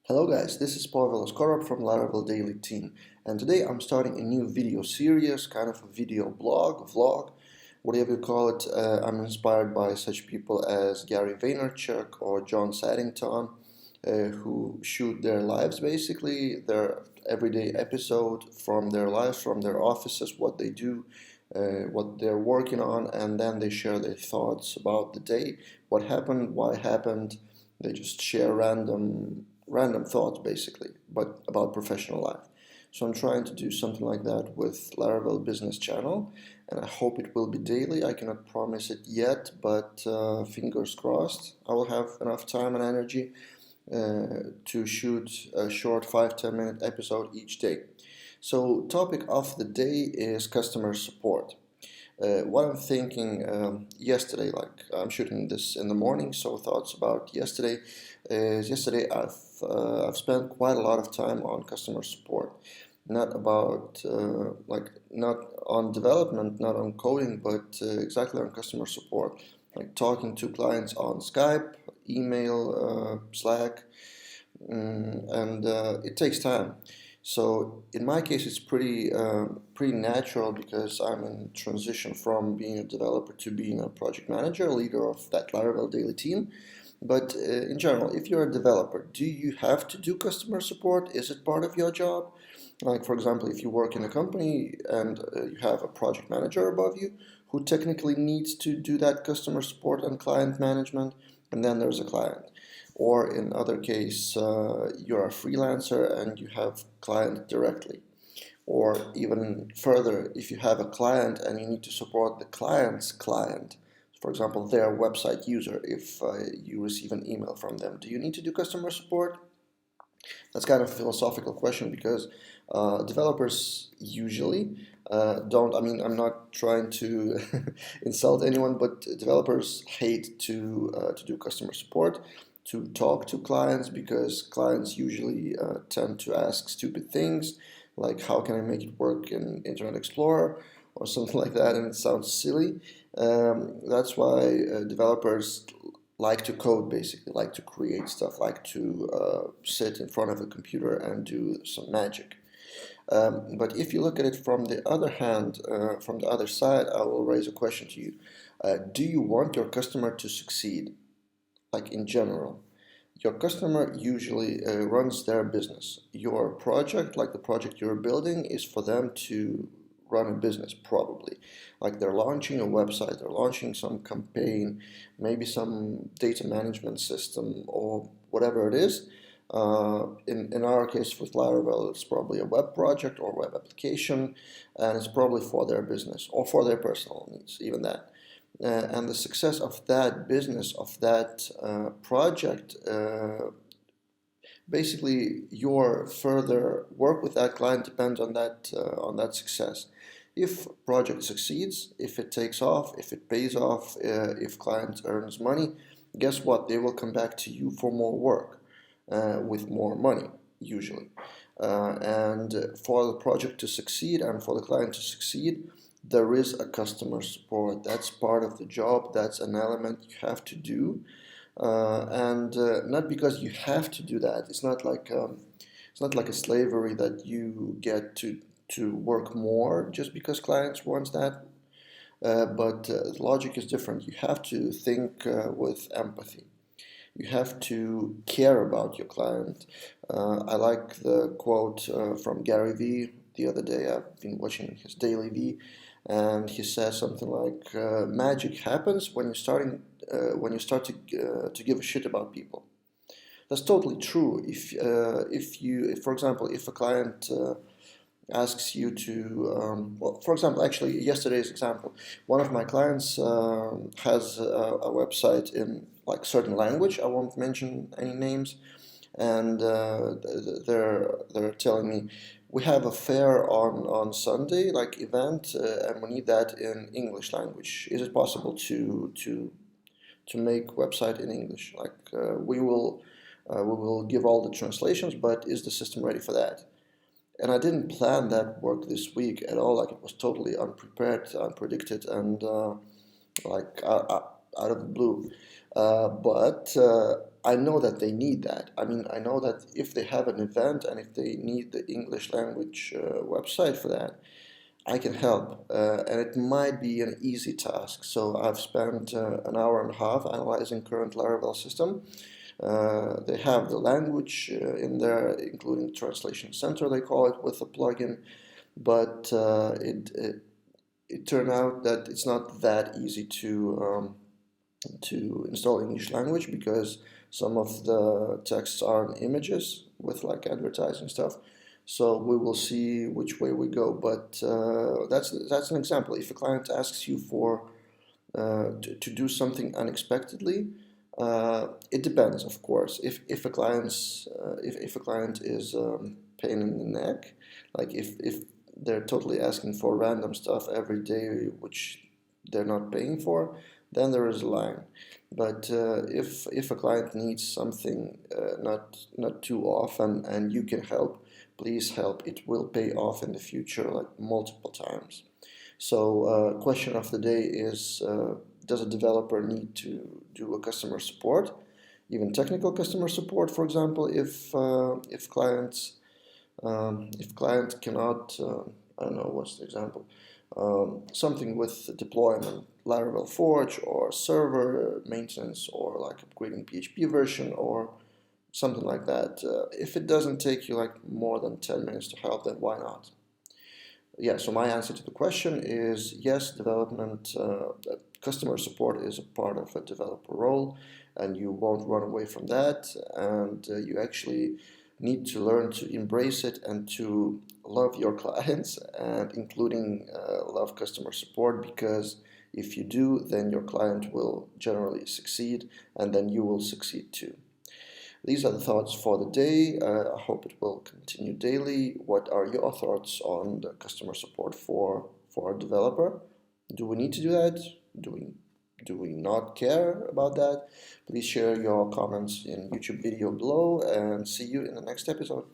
Hello guys, this is Pavel from Laravel Daily Team, and today I'm starting a new video series, kind of a video blog, vlog, whatever you call it. I'm inspired by such people as Gary Vaynerchuk or John Saddington, who shoot their lives basically, their everyday episode from their lives, from their offices, what they do, what they're working on, and then they share their thoughts about the day, what happened, why it happened. They just share random thoughts basically, but about professional life. So I'm trying to do something like that with Laravel Business Channel, and I hope it will be daily. I cannot promise it yet, but fingers crossed. I will have enough time and energy to shoot a short 5-10 minute episode each day. So topic of the day is customer support. What I'm thinking yesterday, like I'm shooting this in the morning, so thoughts about yesterday is yesterday I've spent quite a lot of time on customer support, not about not on development, not on coding, but exactly on customer support, like talking to clients on Skype, email, Slack, and it takes time. So in my case, it's pretty natural because I'm in transition from being a developer to being a project manager, leader of that Laravel daily team. But in general, if you're a developer, do you have to do customer support? Is it part of your job? Like, for example, if you work in a company and you have a project manager above you who technically needs to do that customer support and client management, and then there's a client. Or in other case, you're a freelancer and you have client directly. Or even further, if you have a client and you need to support the client's client, for example, their website user, if you receive an email from them, do you need to do customer support? That's kind of a philosophical question because developers usually don't. I mean, I'm not trying to insult anyone, but developers hate to do customer support, to talk to clients, because clients usually tend to ask stupid things like how can I make it work in Internet Explorer or something like that, and it sounds silly. That's why developers like to code, basically like to create stuff, like to sit in front of a computer and do some magic. But if you look at it from the other hand, from the other side, I will raise a question to you. Do you want your customer to succeed? Like in general, your customer usually runs their business. Your project, like the project you're building, is for them to run a business, probably. Like they're launching a website, they're launching some campaign, maybe some data management system or whatever it is. In our case with Laravel, it's probably a web project or web application, and it's probably for their business or for their personal needs, even that. And the success of that business, of that project, basically your further work with that client depends on that success. If project succeeds, if it takes off, if it pays off, if client earns money, guess what? They will come back to you for more work with more money, usually. And for the project to succeed and for the client to succeed, there is a customer support. That's part of the job. That's an element you have to do, and not because you have to do that. It's not like a slavery that you get to work more just because clients want that. But the logic is different. You have to think with empathy. You have to care about your client. I like the quote from Gary Vee the other day. I've been watching his Daily V, and he says something like, "Magic happens when you start to give a shit about people." That's totally true. If for example, if a client asks you to, well, for example, actually yesterday's example, one of my clients has a website in like certain language. I won't mention any names, and they're telling me we have a fair on Sunday, like event, and we need that in English language. Is it possible to make website in English? Like we will give all the translations, but is the system ready for that? And I didn't plan that work this week at all. Like it was totally unprepared, unpredicted, and like out of the blue. But I know that they need that. I mean, I know that if they have an event and if they need the English language website for that, I can help, and it might be an easy task. So I've spent an hour and a half analyzing current Laravel system. They have the language in there, including Translation Center, they call it, with the plugin, but it turned out that it's not that easy to install English language because some of the texts are in images with like advertising stuff. So we will see which way we go. But that's an example. If a client asks you for to do something unexpectedly, it depends, of course. If a client's if a client is pain in the neck, like if they're totally asking for random stuff every day, which they're not paying for, then there is a line. But if a client needs something not too often and you can help, please help. It will pay off in the future, like multiple times. So question of the day is, does a developer need to do a customer support, even technical customer support, for example, if client cannot, I don't know what's the example, something with deployment, Laravel Forge or server maintenance or like upgrading PHP version or something like that. If it doesn't take you like more than 10 minutes to help, then why not? Yeah, so my answer to the question is yes, development, customer support is a part of a developer role, and you won't run away from that, and you actually need to learn to embrace it and to love your clients, and including love customer support, because if you do, then your client will generally succeed, and then you will succeed too. These are the thoughts for the day. I hope it will continue daily. What are your thoughts on the customer support for a developer? Do we need to do that? Do we not care about that? Please share your comments in YouTube video below and see you in the next episode.